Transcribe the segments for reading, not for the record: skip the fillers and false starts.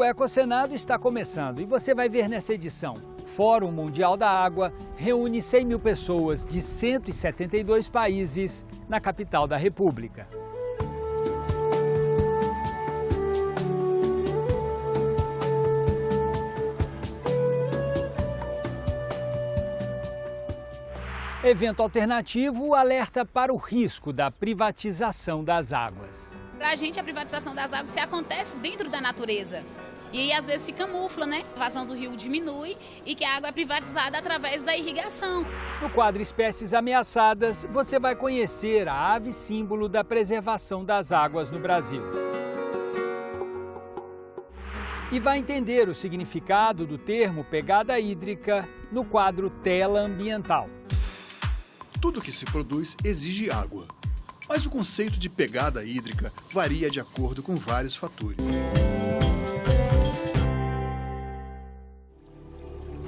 O Ecocenado está começando e você vai ver nessa edição. Fórum Mundial da Água reúne 100 mil pessoas de 172 países na capital da República. Evento alternativo alerta para o risco da privatização das águas. Para a gente, a privatização das águas se acontece dentro da natureza. E aí, às vezes, se camufla, né? A vazão do rio diminui e que a água é privatizada através da irrigação. No quadro Espécies Ameaçadas, você vai conhecer a ave símbolo da preservação das águas no Brasil. E vai entender o significado do termo pegada hídrica no quadro Tela Ambiental. Tudo que se produz exige água, mas o conceito de pegada hídrica varia de acordo com vários fatores.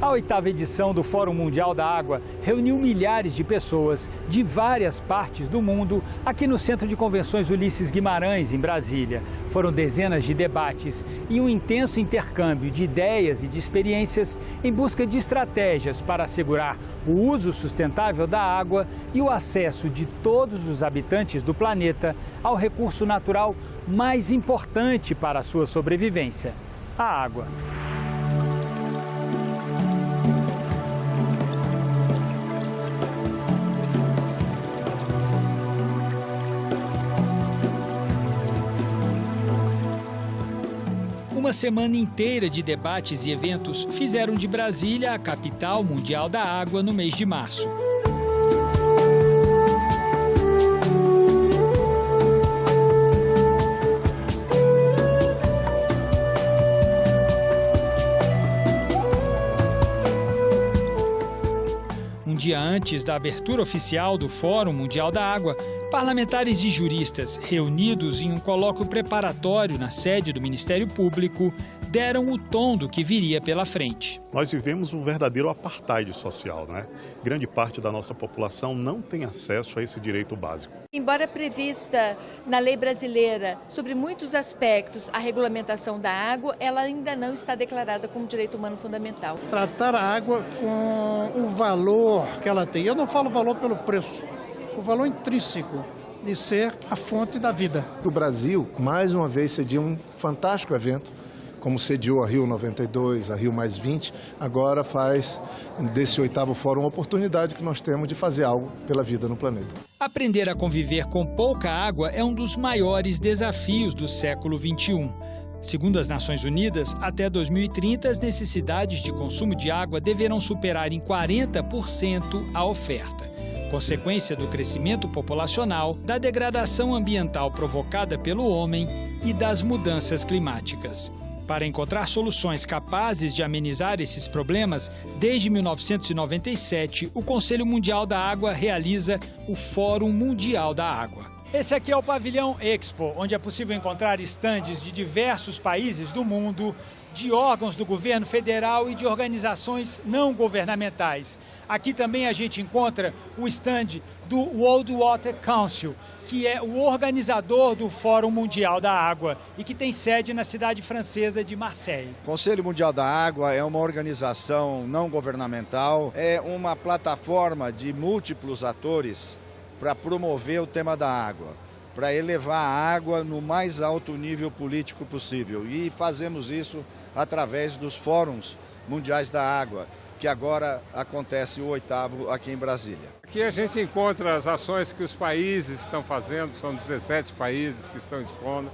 A 8ª edição do Fórum Mundial da Água reuniu milhares de pessoas de várias partes do mundo aqui no Centro de Convenções Ulisses Guimarães, em Brasília. Foram dezenas de debates e um intenso intercâmbio de ideias e de experiências em busca de estratégias para assegurar o uso sustentável da água e o acesso de todos os habitantes do planeta ao recurso natural mais importante para a sua sobrevivência: a água. Uma semana inteira de debates e eventos fizeram de Brasília a capital mundial da água no mês de março. Um dia antes da abertura oficial do Fórum Mundial da Água, parlamentares e juristas, reunidos em um colóquio preparatório na sede do Ministério Público, deram o tom do que viria pela frente. Nós vivemos um verdadeiro apartheid social, né? Grande parte da nossa população não tem acesso a esse direito básico. Embora prevista na lei brasileira sobre muitos aspectos a regulamentação da água, ela ainda não está declarada como direito humano fundamental. Tratar a água com o valor que ela tem. Eu não falo valor pelo preço, o valor intrínseco de ser a fonte da vida. O Brasil, mais uma vez, cedia um fantástico evento, como sediou a Rio 92, a Rio +20, agora faz desse 8º Fórum uma oportunidade que nós temos de fazer algo pela vida no planeta. Aprender a conviver com pouca água é um dos maiores desafios do século XXI. Segundo as Nações Unidas, até 2030, as necessidades de consumo de água deverão superar em 40% a oferta. Consequência do crescimento populacional, da degradação ambiental provocada pelo homem e das mudanças climáticas. Para encontrar soluções capazes de amenizar esses problemas, desde 1997, o Conselho Mundial da Água realiza o Fórum Mundial da Água. Esse aqui é o Pavilhão Expo, onde é possível encontrar estandes de diversos países do mundo, de órgãos do governo federal e de organizações não governamentais. Aqui também a gente encontra o estande do World Water Council, que é o organizador do Fórum Mundial da Água e que tem sede na cidade francesa de Marseille. O Conselho Mundial da Água é uma organização não governamental, é uma plataforma de múltiplos atores para promover o tema da água, para elevar a água no mais alto nível político possível. E fazemos isso através dos fóruns mundiais da água, que agora acontece o 8º aqui em Brasília. Aqui a gente encontra as ações que os países estão fazendo, são 17 países que estão expondo,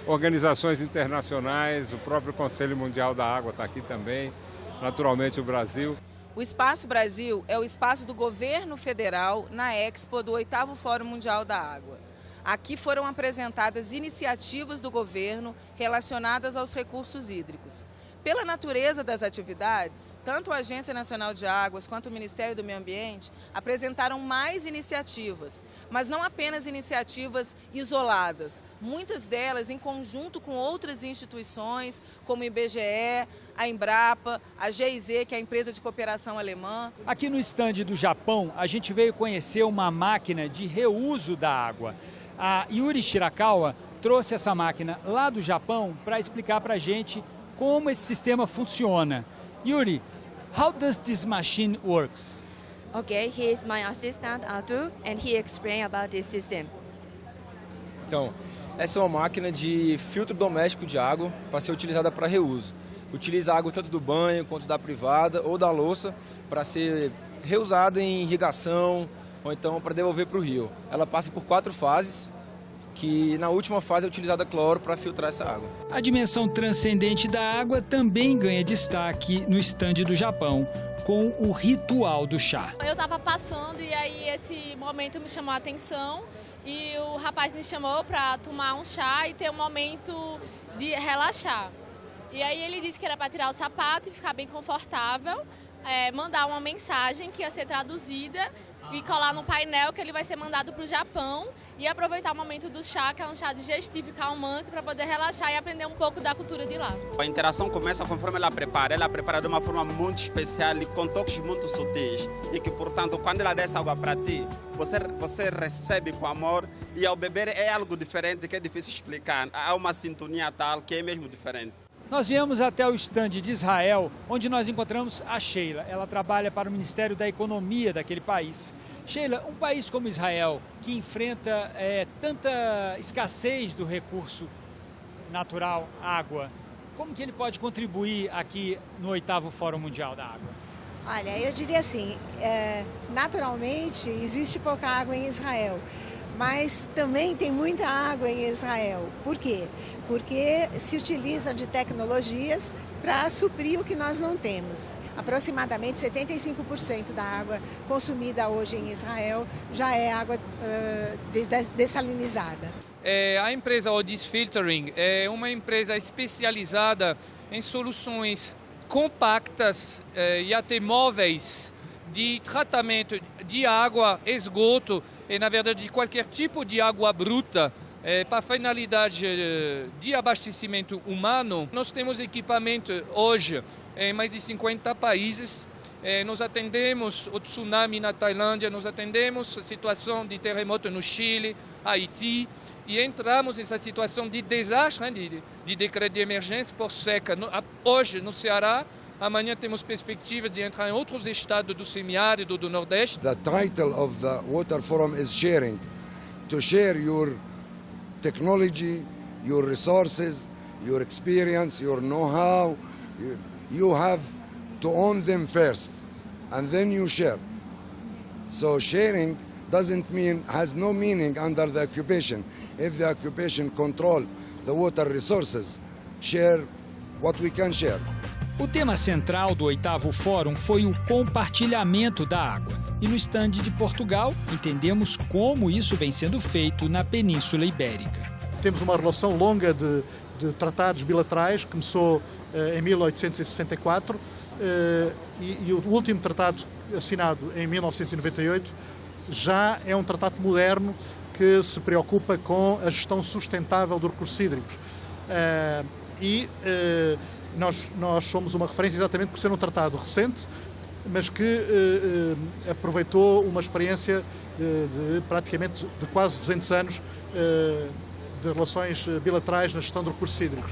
organizações internacionais, o próprio Conselho Mundial da Água está aqui também, naturalmente o Brasil. O Espaço Brasil é o espaço do governo federal na Expo do 8º Fórum Mundial da Água. Aqui foram apresentadas iniciativas do governo relacionadas aos recursos hídricos. Pela natureza das atividades, tanto a Agência Nacional de Águas quanto o Ministério do Meio Ambiente apresentaram mais iniciativas, mas não apenas iniciativas isoladas, muitas delas em conjunto com outras instituições, como o IBGE, a Embrapa, a GIZ, que é a empresa de cooperação alemã. Aqui no estande do Japão, a gente veio conhecer uma máquina de reuso da água. A Yuri Shirakawa trouxe essa máquina lá do Japão para explicar para a gente como esse sistema funciona. Yuri, how does this machine works? Okay, he is my assistant, Arthur, and he explained about this system. Então, essa é uma máquina de filtro doméstico de água para ser utilizada para reuso. Utiliza a água tanto do banho quanto da privada ou da louça para ser reusada em irrigação ou então para devolver para o rio. Ela passa por 4 fases, que na última fase é utilizada cloro para filtrar essa água. A dimensão transcendente da água também ganha destaque no estande do Japão, com o ritual do chá. Eu estava passando e aí esse momento me chamou a atenção e o rapaz me chamou para tomar um chá e ter um momento de relaxar. E aí ele disse que era para tirar o sapato e ficar bem confortável, mandar uma mensagem que ia ser traduzida e colar no painel que ele vai ser mandado para o Japão e aproveitar o momento do chá, que é um chá digestivo e calmante, para poder relaxar e aprender um pouco da cultura de lá. A interação começa conforme ela prepara de uma forma muito especial e com toques muito sutis e que, portanto, quando ela desce água para ti, você recebe com amor e ao beber é algo diferente que é difícil explicar. Há uma sintonia tal que é mesmo diferente. Nós viemos até o estande de Israel, onde nós encontramos a Sheila. Ela trabalha para o Ministério da Economia daquele país. Sheila, um país como Israel, que enfrenta tanta escassez do recurso natural, água, como que ele pode contribuir aqui no 8º Fórum Mundial da Água? Olha, eu diria assim, naturalmente existe pouca água em Israel. Mas também tem muita água em Israel. Por quê? Porque se utiliza de tecnologias para suprir o que nós não temos. Aproximadamente 75% da água consumida hoje em Israel já é água dessalinizada. A empresa Odis Filtering é uma empresa especializada em soluções compactas e até móveis de tratamento de água, esgoto e, na verdade, de qualquer tipo de água bruta para finalidade de abastecimento humano. Nós temos equipamento hoje em mais de 50 países. Nós atendemos o tsunami na Tailândia, nós atendemos a situação de terremoto no Chile, Haiti, e entramos nessa situação de desastre, de decreto de emergência por seca. Hoje, no Ceará, amanhã temos perspectivas de entrar em outros estados do semiárido do Nordeste. The title of the Water Forum is sharing. To share your technology, your resources, your experience, your know-how. You have to own them first, and then you share. So sharing has no meaning under the occupation. If the occupation control the water resources, share what we can share. O tema central do 8º Fórum foi o compartilhamento da água. E no estande de Portugal, entendemos como isso vem sendo feito na Península Ibérica. Temos uma relação longa de tratados bilaterais, começou em 1864 e o último tratado assinado em 1998 já é um tratado moderno que se preocupa com a gestão sustentável dos recursos hídricos. Nós somos uma referência exatamente por ser um tratado recente, mas que aproveitou uma experiência praticamente de quase 200 anos de relações bilaterais na gestão de recursos hídricos.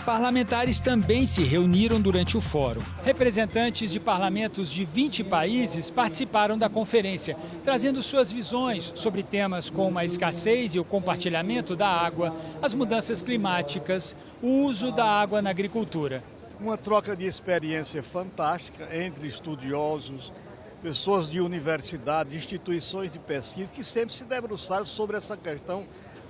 Parlamentares também se reuniram durante o fórum. Representantes de parlamentos de 20 países participaram da conferência, trazendo suas visões sobre temas como a escassez e o compartilhamento da água, as mudanças climáticas, o uso da água na agricultura. Uma troca de experiência fantástica entre estudiosos, pessoas de universidade, instituições de pesquisa que sempre se debruçaram sobre essa questão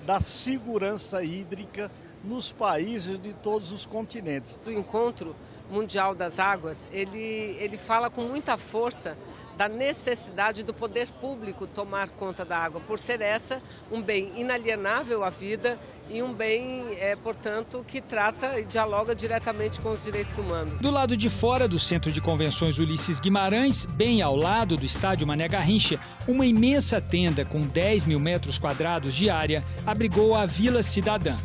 da segurança hídrica nos países de todos os continentes. O Encontro Mundial das Águas, ele fala com muita força da necessidade do poder público tomar conta da água, por ser essa um bem inalienável à vida e um bem, portanto, que trata e dialoga diretamente com os direitos humanos. Do lado de fora do Centro de Convenções Ulisses Guimarães, bem ao lado do Estádio Mané Garrincha, uma imensa tenda com 10 mil metros quadrados de área abrigou a Vila Cidadã,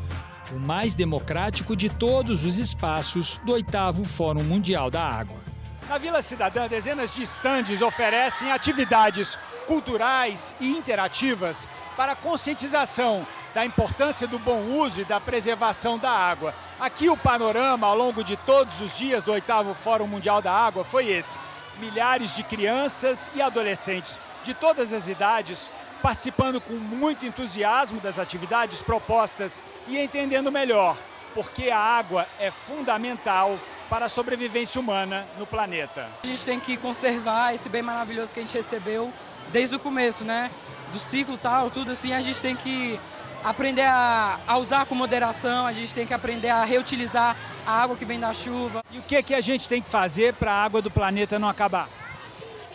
o mais democrático de todos os espaços do 8º Fórum Mundial da Água. Na Vila Cidadã, dezenas de estandes oferecem atividades culturais e interativas para conscientização da importância do bom uso e da preservação da água. Aqui o panorama ao longo de todos os dias do 8º Fórum Mundial da Água foi esse. Milhares de crianças e adolescentes de todas as idades participando com muito entusiasmo das atividades propostas e entendendo melhor porque a água é fundamental para a sobrevivência humana no planeta. A gente tem que conservar esse bem maravilhoso que a gente recebeu desde o começo, né? Do ciclo tal, tudo assim, a gente tem que aprender a usar com moderação, a gente tem que aprender a reutilizar a água que vem da chuva. E o que a gente tem que fazer para a água do planeta não acabar?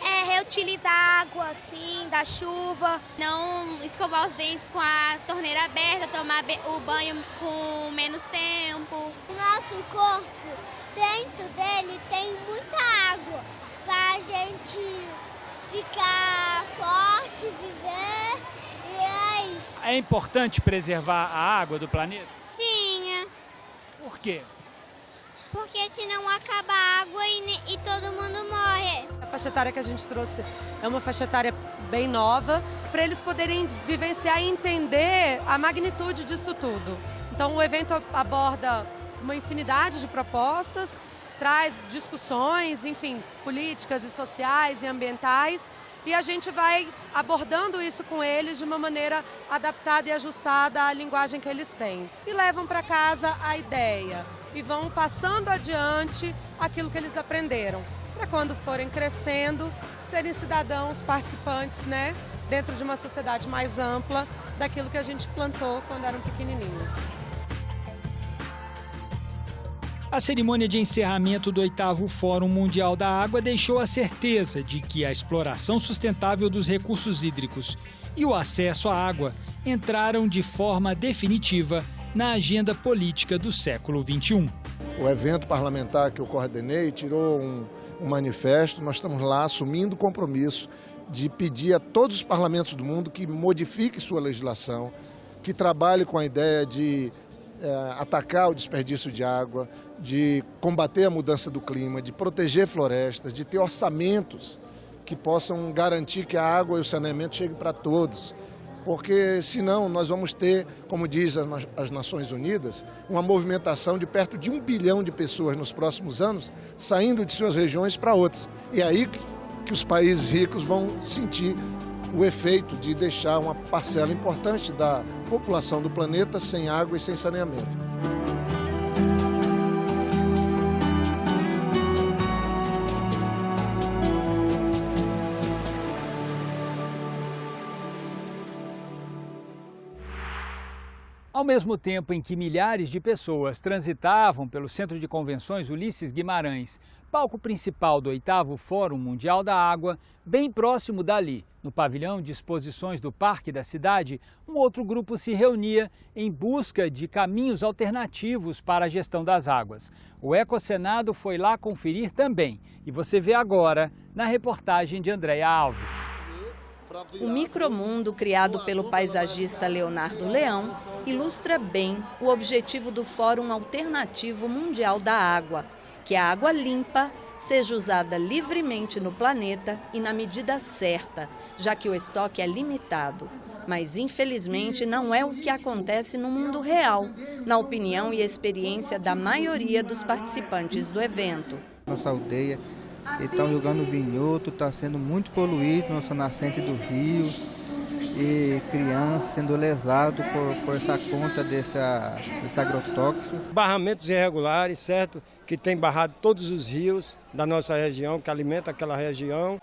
É reutilizar a água, assim, da chuva. Não escovar os dentes com a torneira aberta, tomar o banho com menos tempo. Nosso corpo, dentro dele, tem muita água para a gente ficar forte, viver, e é isso. É importante preservar a água do planeta? Sim. Por quê? Porque senão acaba a água e todo mundo morre. A faixa etária que a gente trouxe é uma faixa etária bem nova, para eles poderem vivenciar e entender a magnitude disso tudo. Então o evento aborda uma infinidade de propostas, traz discussões, enfim, políticas e sociais e ambientais, e a gente vai abordando isso com eles de uma maneira adaptada e ajustada à linguagem que eles têm. E levam para casa a ideia e vão passando adiante aquilo que eles aprenderam, para quando forem crescendo, serem cidadãos participantes, né, dentro de uma sociedade mais ampla daquilo que a gente plantou quando eram pequenininhos. A cerimônia de encerramento do 8º Fórum Mundial da Água deixou a certeza de que a exploração sustentável dos recursos hídricos e o acesso à água entraram de forma definitiva na agenda política do século XXI. O evento parlamentar que eu coordenei tirou um manifesto. Nós estamos lá assumindo o compromisso de pedir a todos os parlamentos do mundo que modifique sua legislação, que trabalhe com a ideia de atacar o desperdício de água, de combater a mudança do clima, de proteger florestas, de ter orçamentos que possam garantir que a água e o saneamento cheguem para todos. Porque senão nós vamos ter, como diz as Nações Unidas, uma movimentação de perto de 1 bilhão de pessoas nos próximos anos saindo de suas regiões para outras. E é aí que os países ricos vão sentir o efeito de deixar uma parcela importante da população do planeta sem água e sem saneamento. Ao mesmo tempo em que milhares de pessoas transitavam pelo Centro de Convenções Ulisses Guimarães, palco principal do 8º Fórum Mundial da Água, bem próximo dali, no pavilhão de exposições do Parque da Cidade, um outro grupo se reunia em busca de caminhos alternativos para a gestão das águas. O Ecosenado foi lá conferir também, e você vê agora na reportagem de Andréia Alves. O micromundo criado pelo paisagista Leonardo Leão ilustra bem o objetivo do Fórum Alternativo Mundial da Água, que a água limpa seja usada livremente no planeta e na medida certa, já que o estoque é limitado. Mas, infelizmente, não é o que acontece no mundo real, na opinião e experiência da maioria dos participantes do evento. Nossa aldeia estão jogando vinhoto, está sendo muito poluído, nossa nascente do rio, e crianças sendo lesadas por essa conta desse agrotóxico. Barramentos irregulares, certo? Que tem barrado todos os rios da nossa região, que alimenta aquela região.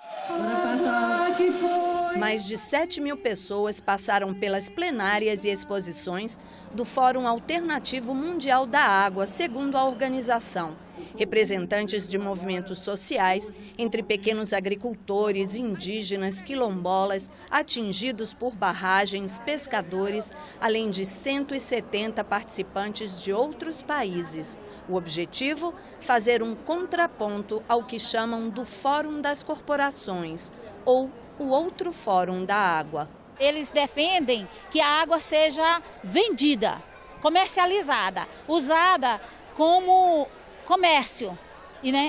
Mais de 7 mil pessoas passaram pelas plenárias e exposições do Fórum Alternativo Mundial da Água, segundo a organização. Representantes de movimentos sociais, entre pequenos agricultores, indígenas, quilombolas, atingidos por barragens, pescadores, além de 170 participantes de outros países. O objetivo? Fazer um contraponto ao que chamam do Fórum das Corporações, ou o outro Fórum da Água. Eles defendem que a água seja vendida, comercializada, usada como comércio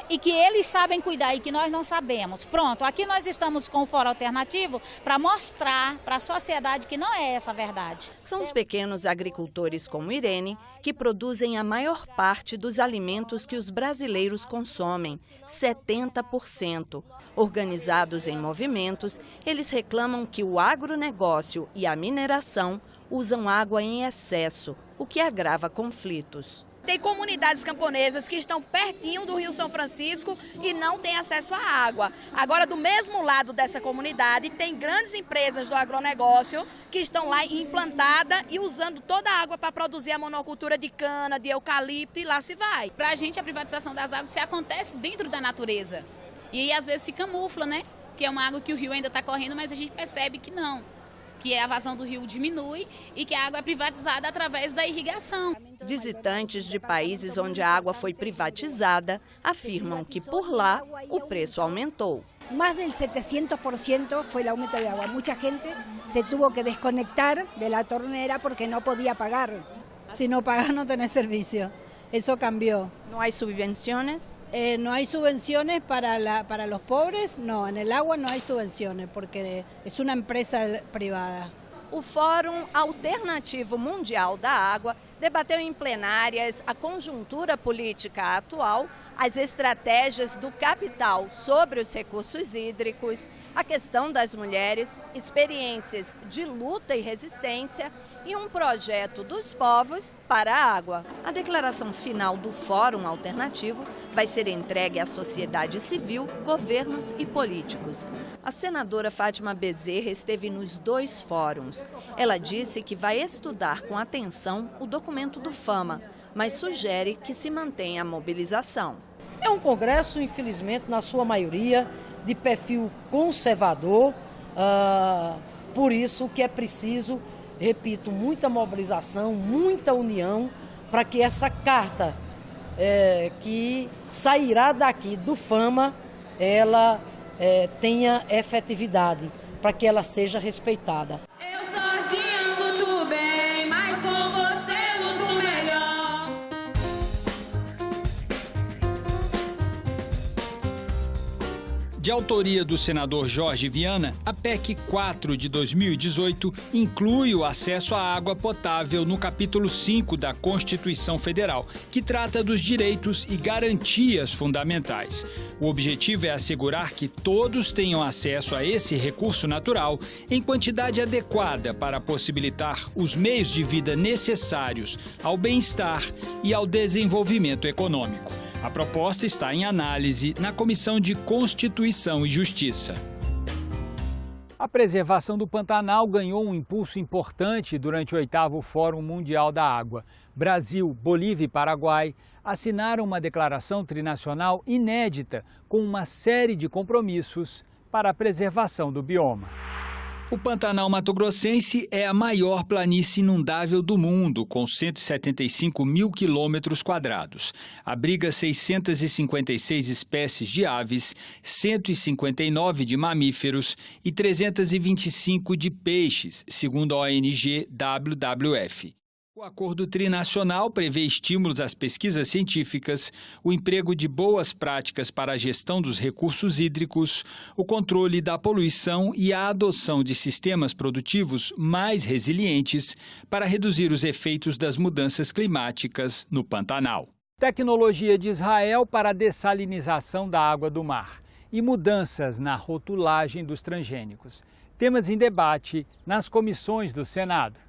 e que eles sabem cuidar e que nós não sabemos. Pronto, aqui nós estamos com o Fórum Alternativo para mostrar para a sociedade que não é essa a verdade. São os pequenos agricultores como Irene que produzem a maior parte dos alimentos que os brasileiros consomem, 70%. Organizados em movimentos, eles reclamam que o agronegócio e a mineração usam água em excesso, o que agrava conflitos. Tem comunidades camponesas que estão pertinho do Rio São Francisco e não têm acesso à água. Agora, do mesmo lado dessa comunidade, tem grandes empresas do agronegócio que estão lá implantadas e usando toda a água para produzir a monocultura de cana, de eucalipto, e lá se vai. Para a gente, a privatização das águas se acontece dentro da natureza. E aí, às vezes, se camufla, né? Que é uma água que o rio ainda está correndo, mas a gente percebe que não. Que a vazão do rio diminui e que a água é privatizada através da irrigação. Visitantes de países onde a água foi privatizada afirmam que por lá o preço aumentou. Mais del 700% foi o aumento de água. Muita gente se tuvo que desconectar da torneira porque não podia pagar. Se não pagar, não tem serviço. Isso cambiou. Não há subvenções? No hay subvenciones para los pobres, no, en el agua no hay subvenciones porque es una empresa privada. O Fórum Alternativo Mundial da Água debateu em plenárias a conjuntura política atual, as estratégias do capital sobre os recursos hídricos, a questão das mulheres, experiências de luta e resistência e um projeto dos povos para a água. A declaração final do Fórum Alternativo vai ser entregue à sociedade civil, governos e políticos. A senadora Fátima Bezerra esteve nos dois fóruns. Ela disse que vai estudar com atenção o documento do FAMA, mas sugere que se mantenha a mobilização. É um congresso, infelizmente, na sua maioria, de perfil conservador, por isso que é preciso, repito, muita mobilização, muita união, para que essa carta que sairá daqui do FAMA, ela tenha efetividade, para que ela seja respeitada. Eu sozinha luto bem, mas com você luto melhor. De autoria do senador Jorge Viana, a PEC 4 de 2018 inclui o acesso à água potável no capítulo 5 da Constituição Federal, que trata dos direitos e garantias fundamentais. O objetivo é assegurar que todos tenham acesso a esse recurso natural em quantidade adequada para possibilitar os meios de vida necessários ao bem-estar e ao desenvolvimento econômico. A proposta está em análise na Comissão de Constituição e Justiça. A preservação do Pantanal ganhou um impulso importante durante o 8º Fórum Mundial da Água. Brasil, Bolívia e Paraguai assinaram uma declaração trinacional inédita com uma série de compromissos para a preservação do bioma. O Pantanal Mato-Grossense é a maior planície inundável do mundo, com 175 mil quilômetros quadrados. Abriga 656 espécies de aves, 159 de mamíferos e 325 de peixes, segundo a ONG WWF. O acordo trinacional prevê estímulos às pesquisas científicas, o emprego de boas práticas para a gestão dos recursos hídricos, o controle da poluição e a adoção de sistemas produtivos mais resilientes para reduzir os efeitos das mudanças climáticas no Pantanal. Tecnologia de Israel para a dessalinização da água do mar e mudanças na rotulagem dos transgênicos. Temas em debate nas comissões do Senado.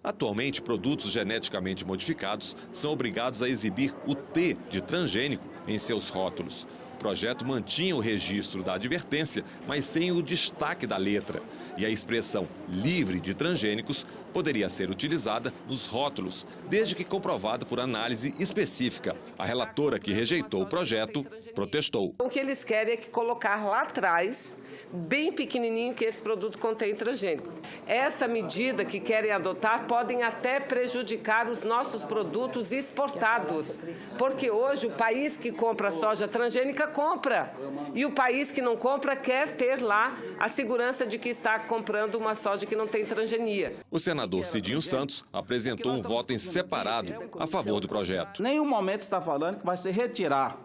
Atualmente, produtos geneticamente modificados são obrigados a exibir o T de transgênico em seus rótulos. O projeto mantinha o registro da advertência, mas sem o destaque da letra. E a expressão livre de transgênicos poderia ser utilizada nos rótulos, desde que comprovada por análise específica. A relatora que rejeitou o projeto protestou. O que eles querem é que colocar lá atrás bem pequenininho que esse produto contém transgênico. Essa medida que querem adotar podem até prejudicar os nossos produtos exportados, porque hoje o país que compra soja transgênica compra, e o país que não compra quer ter lá a segurança de que está comprando uma soja que não tem transgenia. O senador Cidinho Santos apresentou um voto em separado a favor do projeto. Nenhum momento está falando que vai se retirar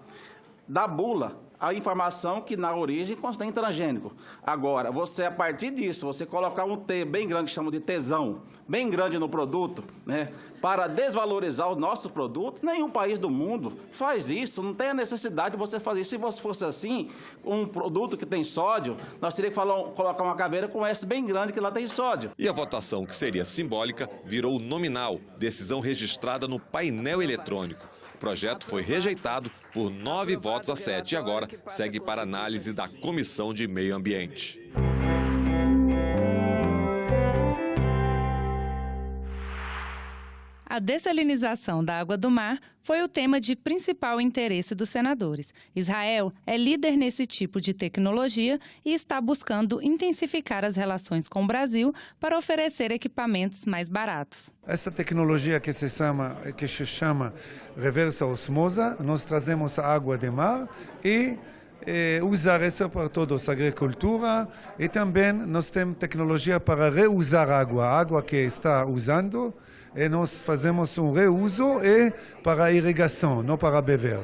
da bula a informação que na origem contém transgênico. Agora, você, a partir disso, você colocar um T bem grande, que chamam de tesão, bem grande no produto, né, para desvalorizar o nosso produto, nenhum país do mundo faz isso, não tem a necessidade de você fazer isso. Se fosse assim, um produto que tem sódio, nós teríamos que colocar uma caveira com S bem grande que lá tem sódio. E a votação, que seria simbólica, virou nominal, decisão registrada no painel eletrônico. O projeto foi rejeitado por 9 votos a 7 e agora segue para análise da Comissão de Meio Ambiente. A dessalinização da água do mar foi o tema de principal interesse dos senadores. Israel é líder nesse tipo de tecnologia e está buscando intensificar as relações com o Brasil para oferecer equipamentos mais baratos. Essa tecnologia que se chama reversa osmosa, nós trazemos a água do mar e usar isso para toda a agricultura, e também nós temos tecnologia para reusar a água que está usando, e nós fazemos um reuso para a irrigação, não para beber.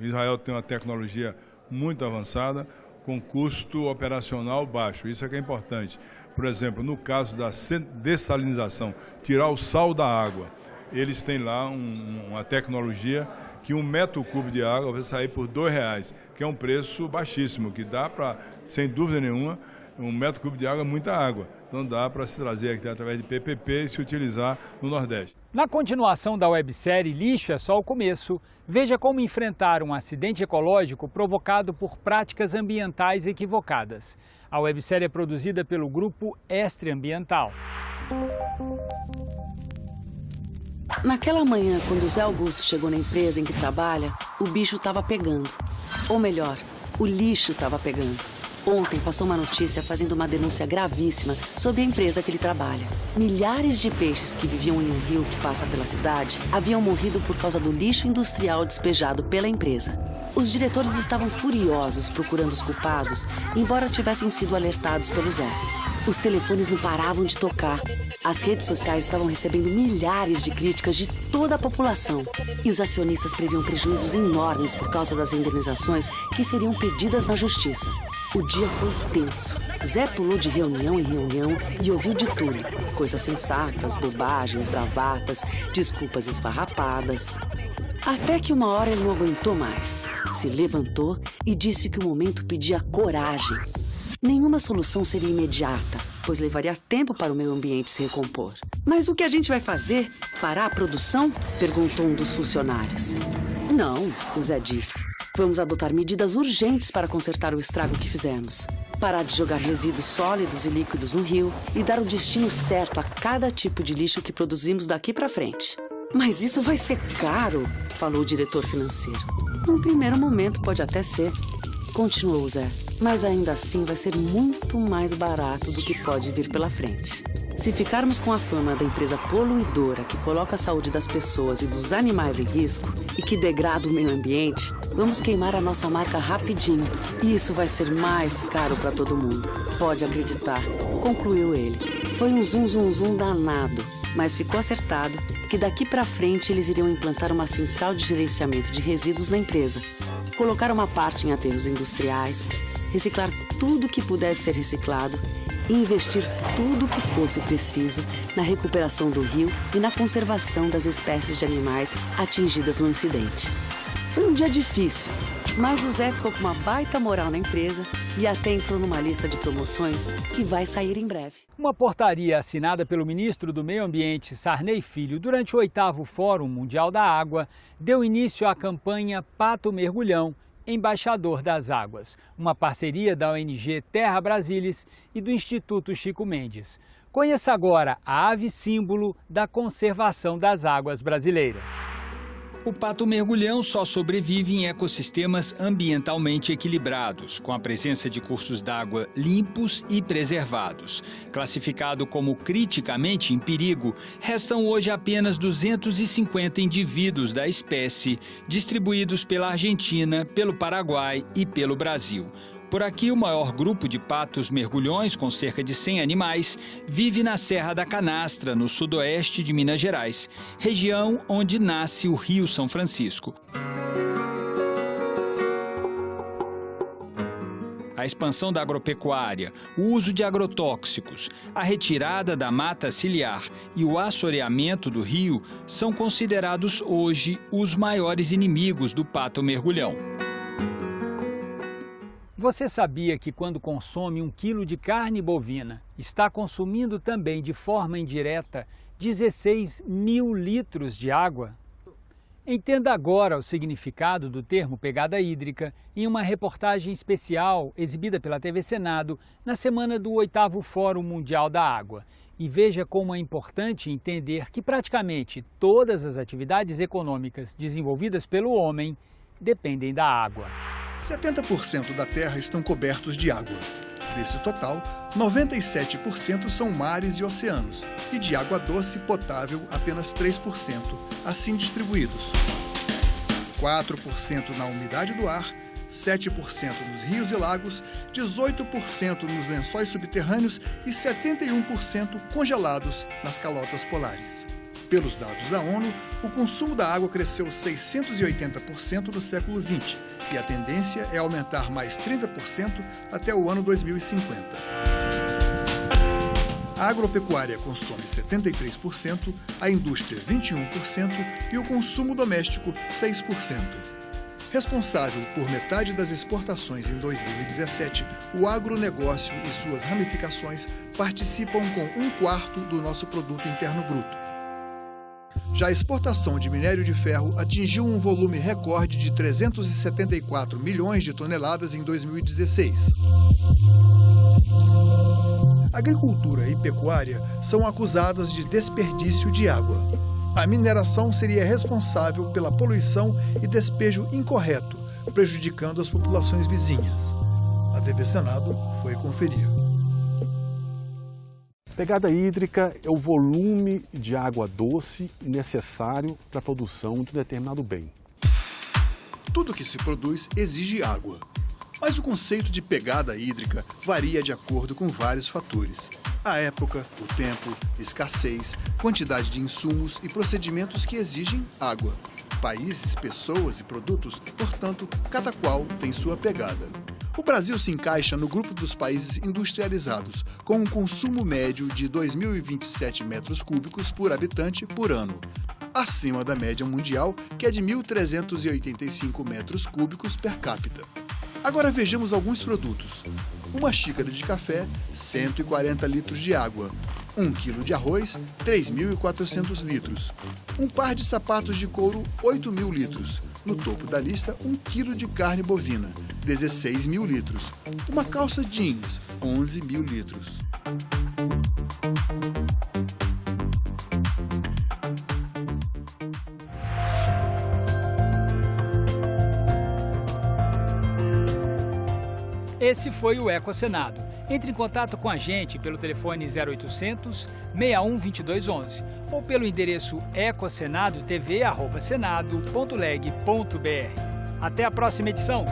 Israel tem uma tecnologia muito avançada, com custo operacional baixo, isso é que é importante. Por exemplo, no caso da dessalinização, tirar o sal da água, eles têm lá uma tecnologia que 1 metro cúbico de água vai sair por R$2, que é um preço baixíssimo, que dá para, sem dúvida nenhuma, 1 metro cúbico de água é muita água. Então dá para se trazer aqui através de PPP e se utilizar no Nordeste. Na continuação da websérie Lixo é só o começo, veja como enfrentar um acidente ecológico provocado por práticas ambientais equivocadas. A websérie é produzida pelo grupo Estre Ambiental. Naquela manhã, quando Zé Augusto chegou na empresa em que trabalha, o bicho estava pegando. Ou melhor, o lixo estava pegando. Ontem passou uma notícia fazendo uma denúncia gravíssima sobre a empresa que ele trabalha. Milhares de peixes que viviam em um rio que passa pela cidade haviam morrido por causa do lixo industrial despejado pela empresa. Os diretores estavam furiosos procurando os culpados, embora tivessem sido alertados pelo Zé. Os telefones não paravam de tocar. As redes sociais estavam recebendo milhares de críticas de toda a população. E os acionistas previam prejuízos enormes por causa das indenizações que seriam pedidas na justiça. O dia foi tenso. Zé pulou de reunião em reunião e ouviu de tudo. Coisas sensatas, bobagens, bravatas, desculpas esfarrapadas. Até que uma hora ele não aguentou mais. Se levantou e disse que o momento pedia coragem. Nenhuma solução seria imediata, pois levaria tempo para o meio ambiente se recompor. Mas o que a gente vai fazer? Parar a produção? Perguntou um dos funcionários. Não, o Zé disse. Vamos adotar medidas urgentes para consertar o estrago que fizemos. Parar de jogar resíduos sólidos e líquidos no rio e dar o destino certo a cada tipo de lixo que produzimos daqui para frente. Mas isso vai ser caro, falou o diretor financeiro. Num primeiro momento pode até ser, continuou Zé. Mas ainda assim vai ser muito mais barato do que pode vir pela frente. Se ficarmos com a fama da empresa poluidora que coloca a saúde das pessoas e dos animais em risco e que degrada o meio ambiente, vamos queimar a nossa marca rapidinho. E isso vai ser mais caro para todo mundo. Pode acreditar, concluiu ele. Foi um zum danado, mas ficou acertado que daqui para frente eles iriam implantar uma central de gerenciamento de resíduos na empresa, colocar uma parte em aterros industriais, reciclar tudo que pudesse ser reciclado e investir tudo o que fosse preciso na recuperação do rio e na conservação das espécies de animais atingidas no incidente. Foi um dia difícil, mas o Zé ficou com uma baita moral na empresa e até entrou numa lista de promoções que vai sair em breve. Uma portaria assinada pelo ministro do Meio Ambiente, Sarney Filho, durante o 8º Fórum Mundial da Água, deu início à campanha Pato Mergulhão, Embaixador das Águas, uma parceria da ONG Terra Brasilis e do Instituto Chico Mendes. Conheça agora a ave símbolo da conservação das águas brasileiras. O pato mergulhão só sobrevive em ecossistemas ambientalmente equilibrados, com a presença de cursos d'água limpos e preservados. Classificado como criticamente em perigo, restam hoje apenas 250 indivíduos da espécie, distribuídos pela Argentina, pelo Paraguai e pelo Brasil. Por aqui, o maior grupo de patos mergulhões, com cerca de 100 animais, vive na Serra da Canastra, no sudoeste de Minas Gerais, região onde nasce o Rio São Francisco. A expansão da agropecuária, o uso de agrotóxicos, a retirada da mata ciliar e o assoreamento do rio são considerados hoje os maiores inimigos do pato mergulhão. Você sabia que quando consome 1 quilo de carne bovina, está consumindo também de forma indireta 16 mil litros de água? Entenda agora o significado do termo pegada hídrica em uma reportagem especial exibida pela TV Senado na semana do 8º Fórum Mundial da Água. E veja como é importante entender que praticamente todas as atividades econômicas desenvolvidas pelo homem dependem da água. 70% da Terra estão cobertos de água. Desse total, 97% são mares e oceanos, e de água doce potável apenas 3%, assim distribuídos. 4% na umidade do ar, 7% nos rios e lagos, 18% nos lençóis subterrâneos e 71% congelados nas calotas polares. Pelos dados da ONU, o consumo da água cresceu 680% no século XX e a tendência é aumentar mais 30% até o ano 2050. A agropecuária consome 73%, a indústria 21% e o consumo doméstico 6%. Responsável por metade das exportações em 2017, o agronegócio e suas ramificações participam com 1/4 do nosso produto interno bruto. Já a exportação de minério de ferro atingiu um volume recorde de 374 milhões de toneladas em 2016. Agricultura e pecuária são acusadas de desperdício de água. A mineração seria responsável pela poluição e despejo incorreto, prejudicando as populações vizinhas. A TV Senado foi conferir. Pegada hídrica é o volume de água doce necessário para a produção de um determinado bem. Tudo que se produz exige água. Mas o conceito de pegada hídrica varia de acordo com vários fatores. A época, o tempo, escassez, quantidade de insumos e procedimentos que exigem água. Países, pessoas e produtos, portanto, cada qual tem sua pegada. O Brasil se encaixa no grupo dos países industrializados, com um consumo médio de 2.027 metros cúbicos por habitante por ano, acima da média mundial, que é de 1.385 metros cúbicos per capita. Agora vejamos alguns produtos. Uma xícara de café, 140 litros de água. 1 quilo de arroz, 3.400 litros. Um par de sapatos de couro, 8.000 litros. No topo da lista, 1 quilo de carne bovina, 16.000 litros. Uma calça jeans, 11.000 litros. Esse foi o Eco Senado. Entre em contato com a gente pelo telefone 0800 61 2211 ou pelo endereço ecosenadotv@senado.leg.br. Até a próxima edição!